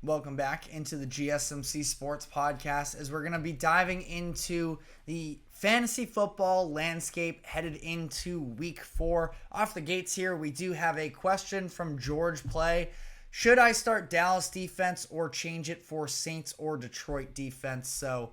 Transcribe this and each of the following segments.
Welcome back into the GSMC Sports Podcast as we're going to be diving into the fantasy football landscape headed into week 4. Off the gates here, we do have a question from George Play. Should I start Dallas defense or change it for Saints or Detroit defense? So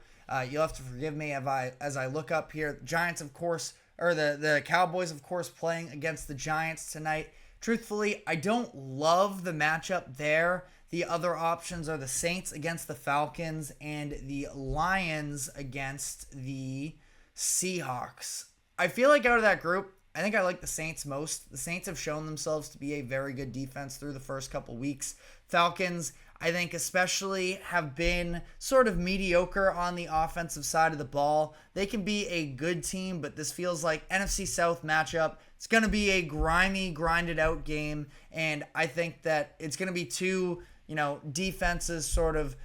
you'll have to forgive me as I look up here. The Giants, of course, or the Cowboys, of course, playing against the Giants tonight. Truthfully, I don't love the matchup there. The other options are the Saints against the Falcons and the Lions against the Seahawks. I feel like out of that group, I think I like the Saints most. The Saints have shown themselves to be a very good defense through the first couple weeks. Falcons, I think especially, have been sort of mediocre on the offensive side of the ball. They can be a good team, but this feels like NFC South matchup. It's going to be a grimy, grinded out game, and I think that it's going to be two defenses sort of,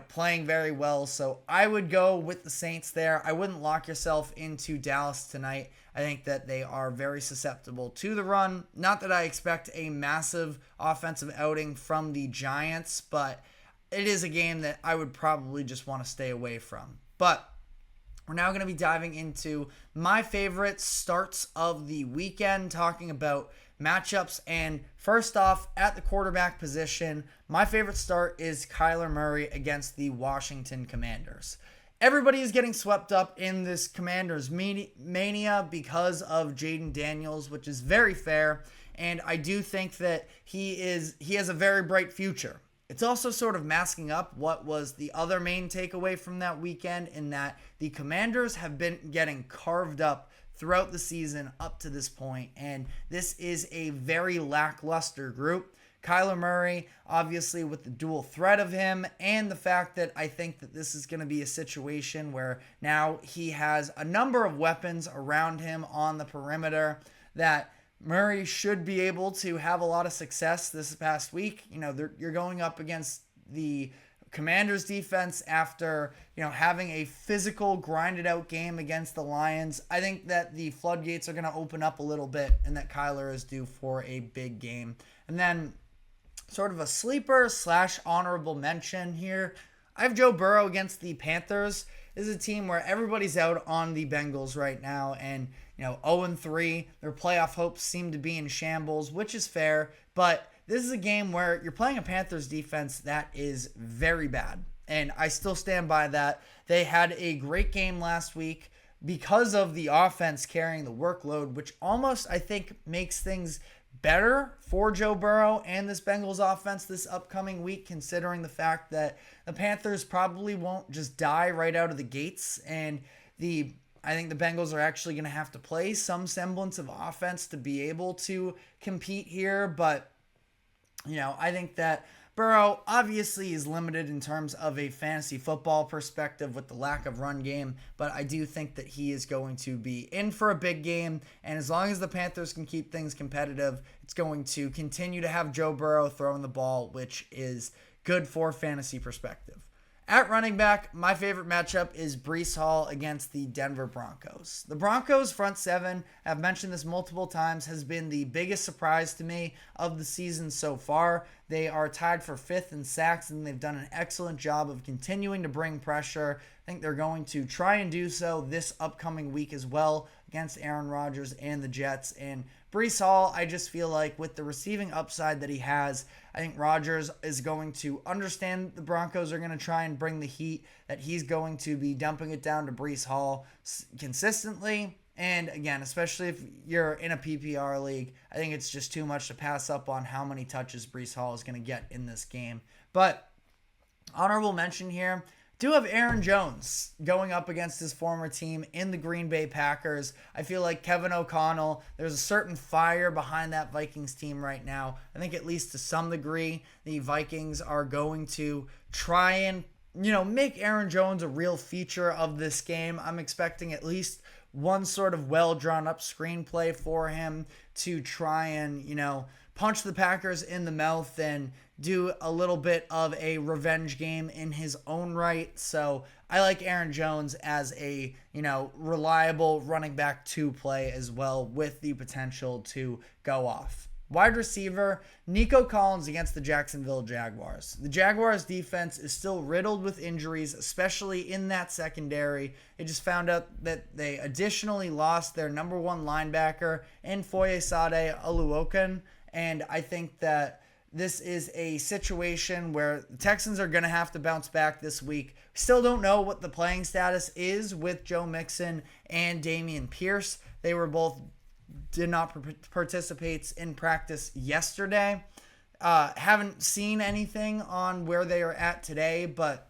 playing very well. So I would go with the Saints there. I wouldn't lock yourself into Dallas tonight. I think that they are very susceptible to the run. Not that I expect a massive offensive outing from the Giants, but it is a game that I would probably just want to stay away from. But we're now going to be diving into my favorite starts of the weekend, talking about matchups. And first off, at the quarterback position, my favorite start is Kyler Murray against the Washington Commanders. Everybody is getting swept up in this Commanders mania because of Jaden Daniels, which is very fair. And I do think that he has a very bright future. It's also sort of masking up what was the other main takeaway from that weekend, in that the Commanders have been getting carved up throughout the season up to this point, and this is a very lackluster group. Kyler Murray, obviously, with the dual threat of him and the fact that I think that this is going to be a situation where now he has a number of weapons around him on the perimeter, that Murray should be able to have a lot of success this past week. You're going up against the Commanders defense after, having a physical, grinded out game against the Lions. I think that the floodgates are going to open up a little bit and that Kyler is due for a big game. And then sort of a sleeper / honorable mention here, I have Joe Burrow against the Panthers. This is a team where everybody's out on the Bengals right now, and 0-3. Their playoff hopes seem to be in shambles, which is fair, but this is a game where you're playing a Panthers defense that is very bad, and I still stand by that. They had a great game last week because of the offense carrying the workload, which almost, I think, makes things better for Joe Burrow and this Bengals offense this upcoming week, considering the fact that the Panthers probably won't just die right out of the gates, and I think the Bengals are actually going to have to play some semblance of offense to be able to compete here. But, I think that Burrow obviously is limited in terms of a fantasy football perspective with the lack of run game, but I do think that he is going to be in for a big game, and as long as the Panthers can keep things competitive, it's going to continue to have Joe Burrow throwing the ball, which is good for fantasy perspective. At running back, my favorite matchup is Breece Hall against the Denver Broncos. The Broncos front seven, I've mentioned this multiple times, has been the biggest surprise to me of the season so far. They are tied for 5th in sacks, and they've done an excellent job of continuing to bring pressure. I think they're going to try and do so this upcoming week as well against Aaron Rodgers and the Jets. And Breece Hall, I just feel like with the receiving upside that he has, I think Rodgers is going to understand the Broncos are going to try and bring the heat, that he's going to be dumping it down to Breece Hall consistently. And again, especially if you're in a PPR league, I think it's just too much to pass up on how many touches Breece Hall is going to get in this game. But honorable mention here, do have Aaron Jones going up against his former team in the Green Bay Packers. I feel like Kevin O'Connell, there's a certain fire behind that Vikings team right now. I think at least to some degree, the Vikings are going to try and, make Aaron Jones a real feature of this game. I'm expecting at least one sort of well-drawn up screenplay for him to try and, punch the Packers in the mouth and do a little bit of a revenge game in his own right. So I like Aaron Jones as a, reliable running back 2 play as well, with the potential to go off. Wide receiver, Nico Collins against the Jacksonville Jaguars. The Jaguars defense is still riddled with injuries, especially in that secondary. They just found out that they additionally lost their number one linebacker in Foyesade Oluokun. And I think that this is a situation where the Texans are going to have to bounce back this week. We still don't know what the playing status is with Joe Mixon and Dameon Pierce. They were both did not participate in practice yesterday. Haven't seen anything on where they are at today, but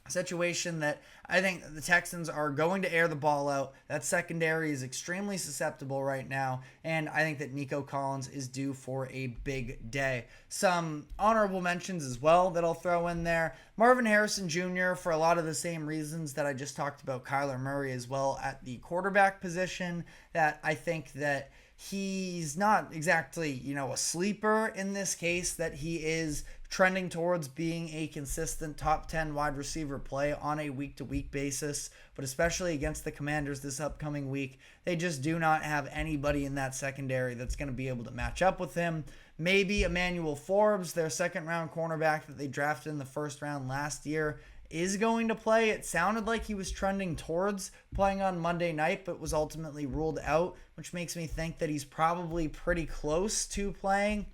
a situation that I think the Texans are going to air the ball out. That secondary is extremely susceptible right now, and I think that Nico Collins is due for a big day. Some honorable mentions as well that I'll throw in there. Marvin Harrison Jr. for a lot of the same reasons that I just talked about Kyler Murray as well at the quarterback position, that I think that he's not exactly, a sleeper in this case, that he is trending towards being a consistent top 10 wide receiver play on a week-to-week basis, but especially against the Commanders this upcoming week, they just do not have anybody in that secondary that's going to be able to match up with him. Maybe Emmanuel Forbes, their second-round cornerback that they drafted in the first round last year, is going to play. It sounded like he was trending towards playing on Monday night, but was ultimately ruled out, which makes me think that he's probably pretty close to playing.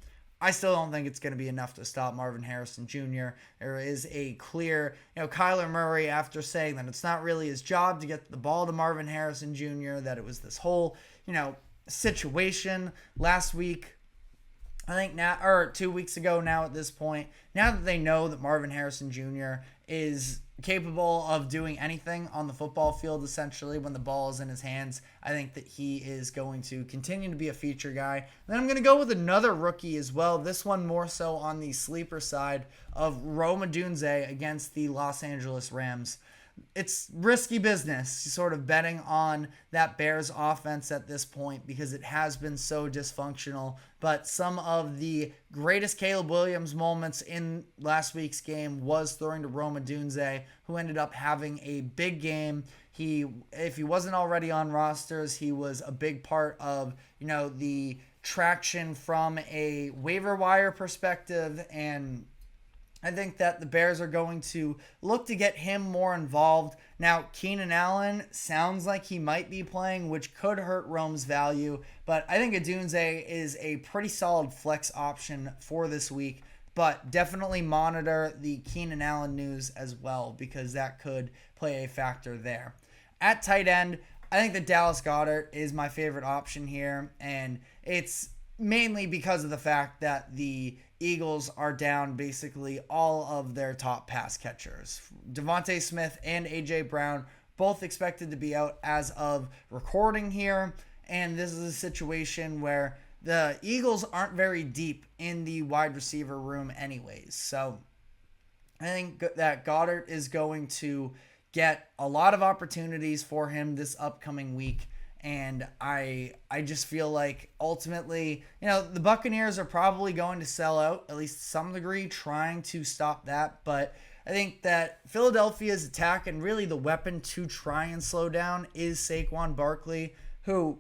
I still don't think it's going to be enough to stop Marvin Harrison Jr. There is a clear, Kyler Murray, after saying that it's not really his job to get the ball to Marvin Harrison Jr., that it was this whole, situation last week. I think now, or 2 weeks ago now at this point, now that they know that Marvin Harrison Jr. is capable of doing anything on the football field, essentially, when the ball is in his hands, I think that he is going to continue to be a feature guy. And then I'm going to go with another rookie as well, this one more so on the sleeper side of Rome Odunze against the Los Angeles Rams. It's risky business sort of betting on that Bears offense at this point because it has been so dysfunctional. But some of the greatest Caleb Williams moments in last week's game was throwing to Rome Odunze, who ended up having a big game. If he wasn't already on rosters, he was a big part of, the traction from a waiver wire perspective, and I think that the Bears are going to look to get him more involved. Now, Keenan Allen sounds like he might be playing, which could hurt Rome's value, but I think Odunze is a pretty solid flex option for this week, but definitely monitor the Keenan Allen news as well because that could play a factor there. At tight end, I think that Dallas Goedert is my favorite option here, and it's mainly because of the fact that the Eagles are down basically all of their top pass catchers. Devontae Smith and A.J. Brown both expected to be out as of recording here, and this is a situation where the Eagles aren't very deep in the wide receiver room anyways. So I think that Goddard is going to get a lot of opportunities for him this upcoming week. And I just feel like ultimately, the Buccaneers are probably going to sell out, at least to some degree, trying to stop that. But I think that Philadelphia's attack and really the weapon to try and slow down is Saquon Barkley, who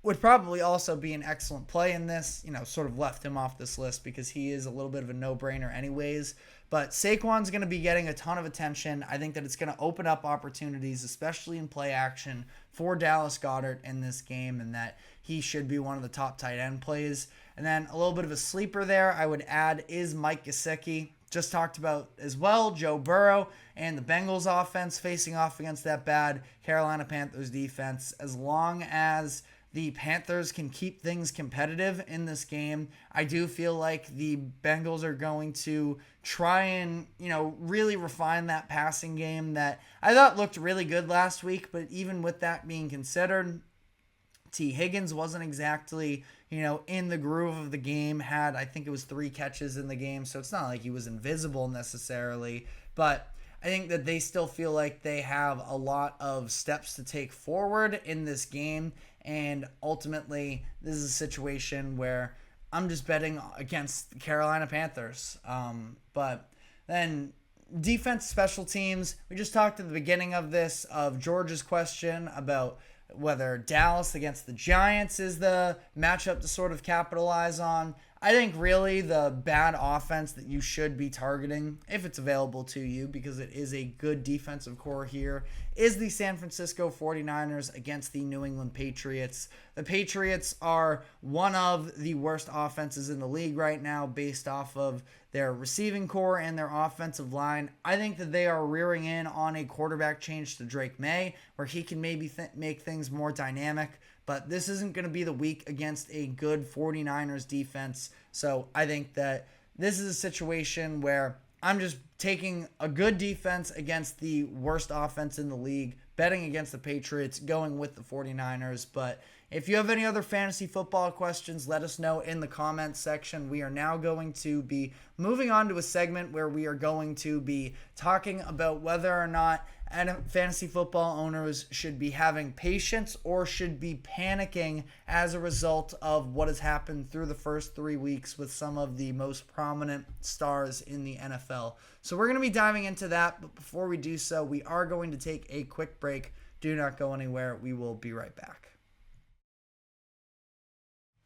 would probably also be an excellent play in this, sort of left him off this list because he is a little bit of a no-brainer anyways. But Saquon's going to be getting a ton of attention. I think that it's going to open up opportunities, especially in play action, for Dallas Goedert in this game, and that he should be one of the top tight end plays. And then a little bit of a sleeper there I would add is Mike Gesicki. Just talked about as well Joe Burrow and the Bengals offense facing off against that bad Carolina Panthers defense. As long as the Panthers can keep things competitive in this game, I do feel like the Bengals are going to try and, really refine that passing game that I thought looked really good last week. But even with that being considered, T. Higgins wasn't exactly, in the groove of the game. I think it was 3 catches in the game. So it's not like he was invisible necessarily. But I think that they still feel like they have a lot of steps to take forward in this game. And ultimately, this is a situation where I'm just betting against the Carolina Panthers. But then defense, special teams. We just talked at the beginning of this of George's question about whether Dallas against the Giants is the matchup to sort of capitalize on. I think really the bad offense that you should be targeting, if it's available to you, because it is a good defensive core here, is the San Francisco 49ers against the New England Patriots. The Patriots are one of the worst offenses in the league right now based off of their receiving core and their offensive line. I think that they are rearing in on a quarterback change to Drake May, where he can maybe make things more dynamic. But this isn't going to be the week against a good 49ers defense. So I think that this is a situation where I'm just taking a good defense against the worst offense in the league, betting against the Patriots, going with the 49ers. But if you have any other fantasy football questions, let us know in the comments section. We are now going to be moving on to a segment where we are going to be talking about whether or not fantasy football owners should be having patience or should be panicking as a result of what has happened through the first 3 weeks with some of the most prominent stars in the NFL. So we're going to be diving into that, but before we do so, we are going to take a quick break. Do not go anywhere. We will be right back.